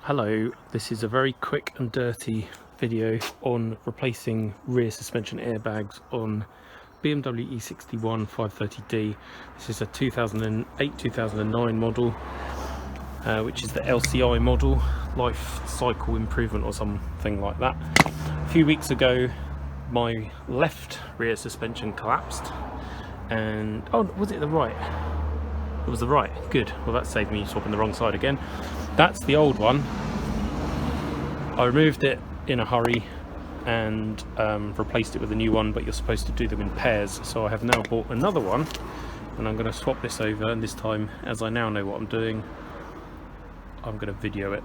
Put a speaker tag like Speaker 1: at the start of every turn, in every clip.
Speaker 1: Hello, this is a very quick and dirty video on replacing rear suspension airbags on BMW e61 530D. This is a 2008-2009 model, which is the LCI model, life cycle improvement or something like that. A few weeks ago my left rear suspension collapsed and, oh, was it the right? It was the right, good. Well, that saved me swapping the wrong side again. That's the old one. I removed it in a hurry and replaced it with a new one, but you're supposed to do them in pairs. So I have now bought another one and I'm going to swap this over, and this time, as I now know what I'm doing, I'm going to video it.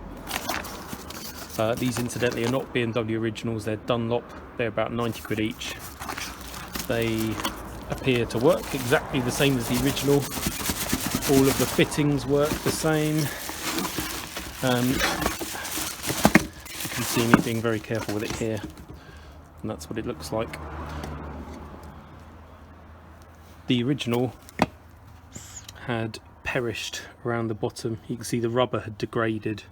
Speaker 1: These incidentally are not BMW originals, they're Dunlop. They're about 90 quid each. They appear to work exactly the same as the original. All of the fittings work the same. You can see me being very careful with it here, and that's what it looks like. The original had perished around the bottom. You can see the rubber had degraded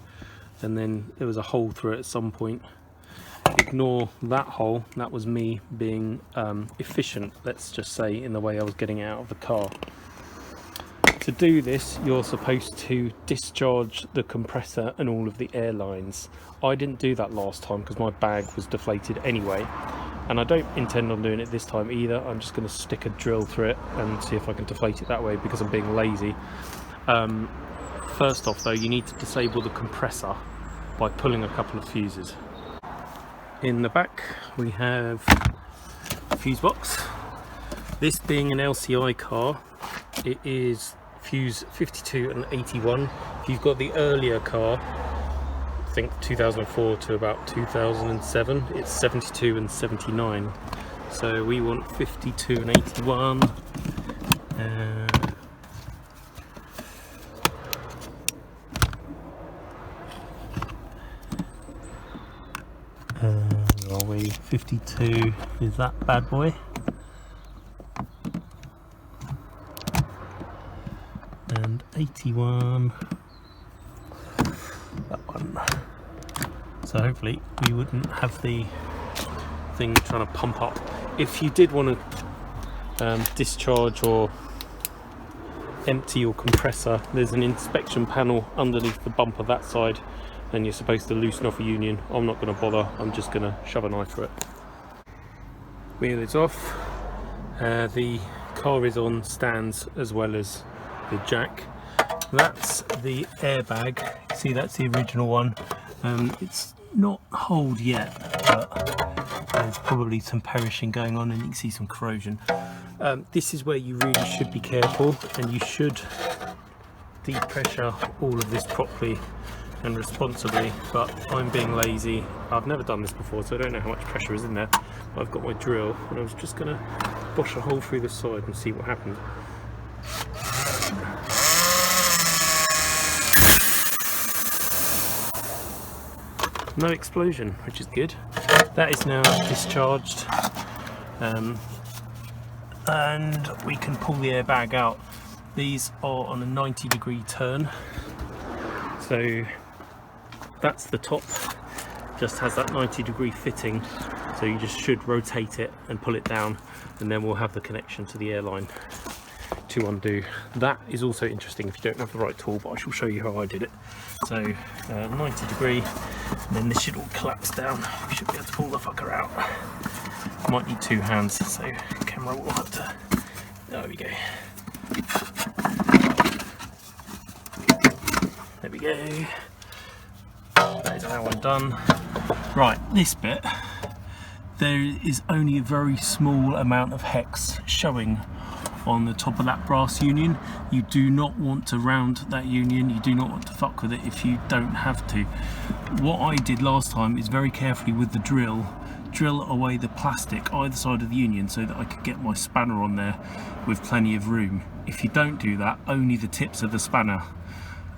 Speaker 1: and then there was a hole through it at some point. Ignore that hole, that was me being efficient, let's just say, in the way I was getting out of the car. To do this, you're supposed to discharge the compressor and all of the air lines. I didn't do that last time because my bag was deflated anyway, and I don't intend on doing it this time either. I'm just going to stick a drill through it and see if I can deflate it that way because I'm being lazy. First off though, you need to disable the compressor by pulling a couple of fuses. In the back we have a fuse box. This being an LCI car, it is fuse 52 and 81. If you've got the earlier car, I think 2004 to about 2007, it's 72 and 79. So we want 52 and 81. Where are we? 52 is that bad boy. And 81, that one. So hopefully we wouldn't have the thing trying to pump up. If you did want to discharge or empty your compressor, there's an inspection panel underneath the bumper that side, and you're supposed to loosen off a union. I'm not going to bother, I'm just going to shove a knife through it. Wheel is off. The car is on stands as well as the jack. That's the airbag. See, that's the original one. It's not holed yet, but there's probably some perishing going on and you can see some corrosion. This is where you really should be careful, and you should depressure all of this properly and responsibly, but I'm being lazy. I've never done this before, so I don't know how much pressure is in there. I've got my drill and I was just gonna bosh a hole through the side and see what happened. No explosion, which is good. That is now discharged, and we can pull the airbag out. These are on a 90-degree turn, so that's the top, just has that 90-degree fitting, so you just should rotate it and pull it down, and then we'll have the connection to the airline to undo. That is also interesting if you don't have the right tool, but I shall show you how I did it. So 90 degree, and then this should all collapse down. We should be able to pull the fucker out. Might need two hands, so camera will have to, there we go. There we go. That is now done. Right, this bit, there is only a very small amount of hex showing on the top of that brass union. You do not want to round that union, you do not want to fuck with it if you don't have to. What I did last time is very carefully with the drill away the plastic either side of the union so that I could get my spanner on there with plenty of room. If you don't do that, only the tips of the spanner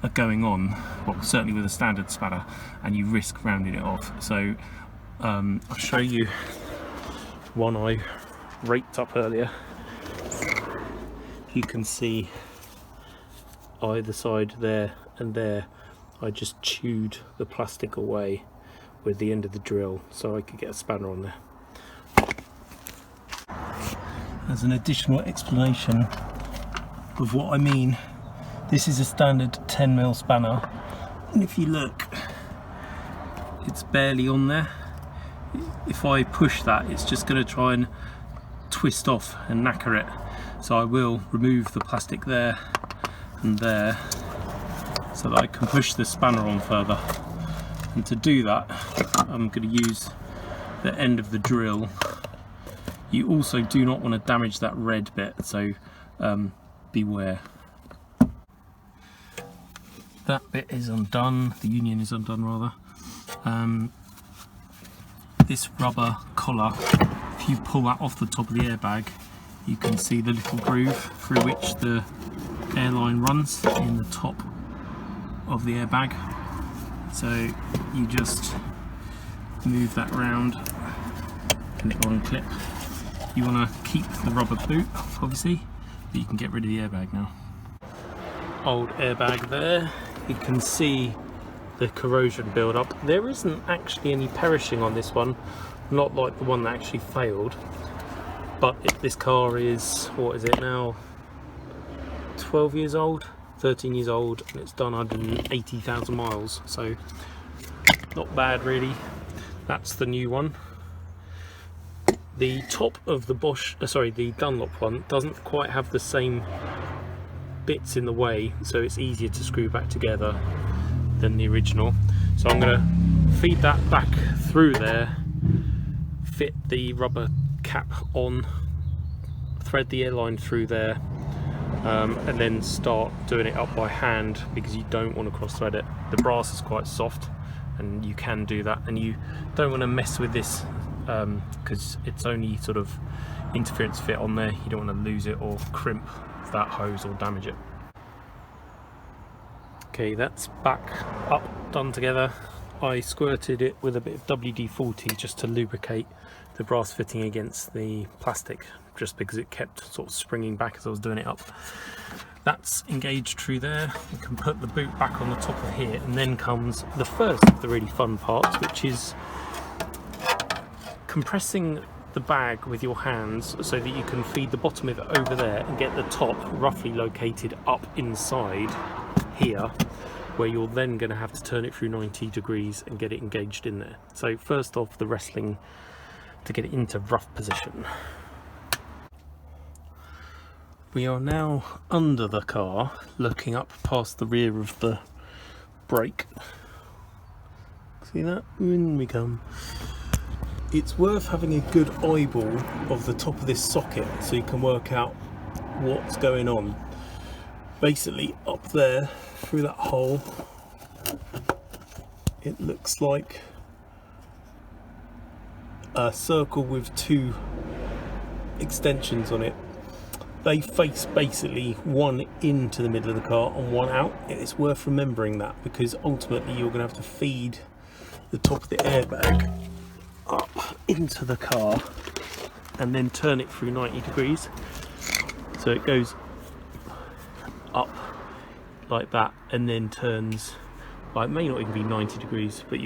Speaker 1: are going on, well, certainly with a standard spanner, and you risk rounding it off. So I'll show you one I raked up earlier. You can see either side there and there I just chewed the plastic away with the end of the drill so I could get a spanner on there. As an additional explanation of what I mean, this is a standard 10mm spanner, and if you look, it's barely on there. If I push that, it's just going to try and twist off and knacker it. So I will remove the plastic there and there so that I can push the spanner on further. And to do that, I'm going to use the end of the drill. You also do not want to damage that red bit, so beware. That bit is undone, the union is undone rather. This rubber collar, if you pull that off the top of the airbag, you can see the little groove through which the airline runs in the top of the airbag. So you just move that round and it will unclip. You want to keep the rubber boot, obviously, but you can get rid of the airbag now. Old airbag there. You can see the corrosion build up. There isn't actually any perishing on this one, not like the one that actually failed, but this car is, what is it now, 12 years old, 13 years old, and it's done 180,000 miles, so not bad really. That's the new one. The top of the the Dunlop one doesn't quite have the same bits in the way, so it's easier to screw back together than the original. So I'm going to feed that back through there, fit the rubber cap on, thread the airline through there, and then start doing it up by hand, because you don't want to cross thread it. The brass is quite soft and you can do that, and you don't want to mess with this because it's only sort of interference fit on there. You don't want to lose it or crimp that hose or damage it. Okay, that's back up, done together. I squirted it with a bit of WD-40 just to lubricate the brass fitting against the plastic, just because it kept sort of springing back as I was doing it up. That's engaged through there. You can put the boot back on the top of here, and then comes the first of the really fun parts, which is compressing the bag with your hands so that you can feed the bottom of it over there and get the top roughly located up inside here, where you're then going to have to turn it through 90 degrees and get it engaged in there. So first off, the wrestling to get it into rough position. We are now under the car, looking up past the rear of the brake. See that? In we come. It's worth having a good eyeball of the top of this socket so you can work out what's going on. Basically, up there, through that hole, it looks like a circle with two extensions on it. They face basically one into the middle of the car and one out. It's worth remembering that, because ultimately you're going to have to feed the top of the airbag up into the car and then turn it through 90 degrees. So it goes up like that and then turns, like, it may not even be 90 degrees, but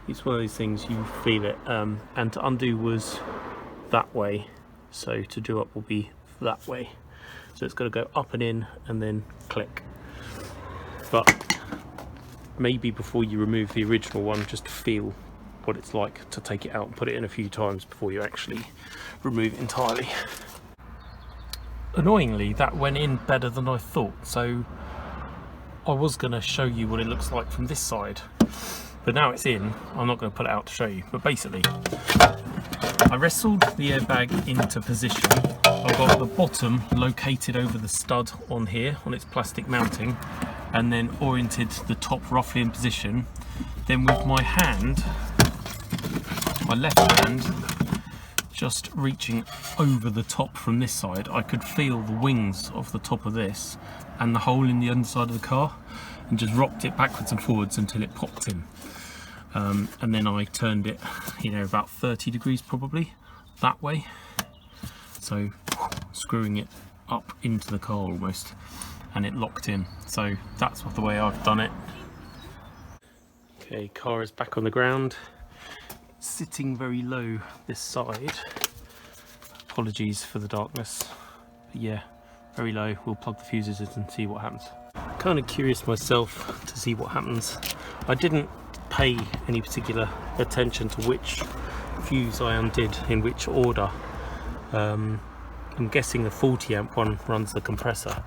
Speaker 1: it's one of those things, you feel it. And to undo was that way, so to do up will be that way. So it's got to go up and in and then click. But maybe before you remove the original one, just feel what it's like to take it out and put it in a few times before you actually remove it entirely. Annoyingly, that went in better than I thought, so I was going to show you what it looks like from this side, but now it's in, I'm not going to put it out to show you. But basically, I wrestled the airbag into position. I got the bottom located over the stud on here, on its plastic mounting, and then oriented the top roughly in position. Then with my hand, my left hand, just reaching over the top from this side, I could feel the wings of the top of this and the hole in the underside of the car, and just rocked it backwards and forwards until it popped in. And then I turned it, about 30 degrees probably, that way. So screwing it up into the car almost, and it locked in. So that's the way I've done it. Okay, car is back on the ground, sitting very low this side. Apologies for the darkness, but yeah, very low. We'll plug the fuses in and see what happens. Kind of curious myself to see what happens. I didn't pay any particular attention to which fuse I undid in which order. I'm guessing the 40 amp one runs the compressor,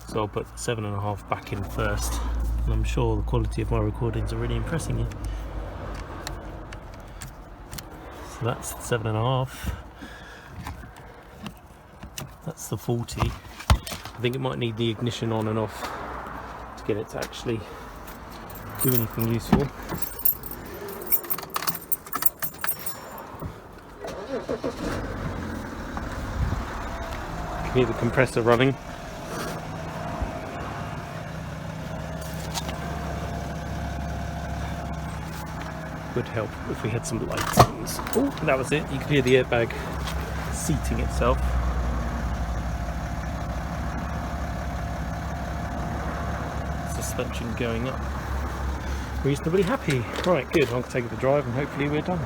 Speaker 1: so I'll put 7.5 back in first, and I'm sure the quality of my recordings are really impressing you. So that's 7.5, that's the 40. I think it might need the ignition on and off to get it to actually do anything useful. You can hear the compressor running. Would help if we had some lights. Oh, that was it. You could hear the airbag seating itself. Suspension going up. Reasonably happy. Right, good. I'll take it to drive and hopefully we're done.